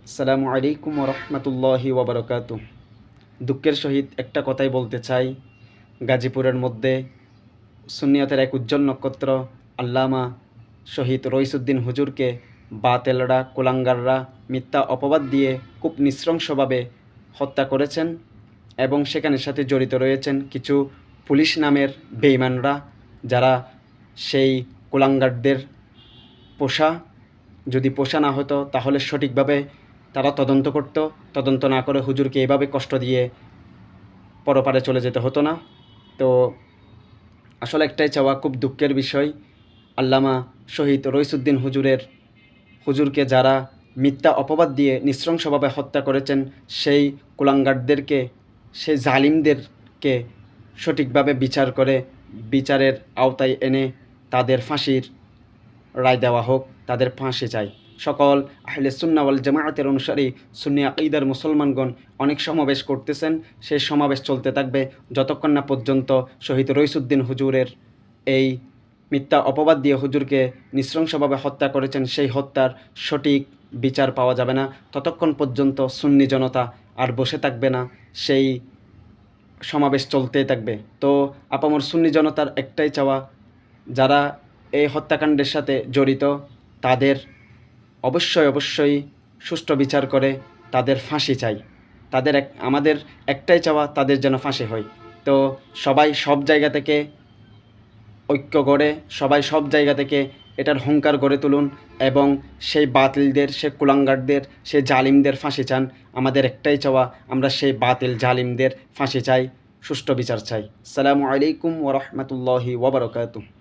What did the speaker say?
আসসালামু আলাইকুম ওরহমতুল্লাহি ওবরকাতু। দুঃখের সহিত একটা কথাই বলতে চাই, গাজীপুরের মধ্যে সুন্নিয়তের এক উজ্জ্বল নক্ষত্র আল্লামা শহীদ রইসুদ্দিন হুজুরকে বাতেলরা, কুলাঙ্গাররা মিথ্যা অপবাদ দিয়ে খুব নৃশংসভাবে হত্যা করেছেন এবং সেখানের সাথে জড়িত রয়েছেন কিছু পুলিশ নামের বেঈমানরা, যারা সেই কুলাঙ্গারদের পোষা। যদি পোষা না হতো তাহলে সঠিকভাবে তারা তদন্ত করত, তদন্ত না করে হুজুরকে এভাবে কষ্ট দিয়ে পরপারে চলে যেতে হতো না। তো আসলে একটাই চাওয়া, খুব দুঃখের বিষয়, আল্লামা শহীদ রইসুদ্দিন হুজুরকে যারা মিথ্যা অপবাদ দিয়ে নৃশংসভাবে হত্যা করেছেন, সেই কুলাঙ্গারদেরকে, সেই জালিমদেরকে সঠিকভাবে বিচার করে বিচারের আওতায় এনে তাদের ফাঁসির রায় দেওয়া হোক, তাদের ফাঁসি চাই। সকল আহলে সুন্নাহ ওয়াল জামাআতের অনুসারী সুন্নি আকীদার মুসলমানগণ অনেক সমাবেশ করতেছেন, সেই সমাবেশ চলতে থাকবে যতক্ষণ না পর্যন্ত শহীদ রইসুদ্দিন হুজুরের এই মিথ্যা অপবাদ দিয়ে হুজুরকে নৃশংসভাবে হত্যা করেছেন সেই হত্যার সঠিক বিচার পাওয়া যাবে না, ততক্ষণ পর্যন্ত সুন্নি জনতা আর বসে থাকবে না, সেই সমাবেশ চলতেই থাকবে। তো আপামর সুন্নি জনতার একটাই চাওয়া, যারা এই হত্যাকাণ্ডের সাথে জড়িত তাদের অবশ্যই সুষ্ঠু বিচার করে তাদের ফাঁসি চাই। আমাদের একটাই চাওয়া, তাদের যেন ফাঁসি হয়। তো সবাই সব জায়গা থেকে ঐক্য গড়ে, সবাই সব জায়গা থেকে এটার হুঙ্কার গড়ে তুলুন এবং সেই বাতিলদের, সেই কুলাঙ্গারদের, সেই জালিমদের ফাঁসি চান। আমাদের একটাই চাওয়া, আমরা সেই বাতিল জালিমদের ফাঁসি চাই, সুষ্ঠু বিচার চাই। আসসালামু আলাইকুম ওয়া রাহমাতুল্লাহি ওয়া বারাকাতুহু।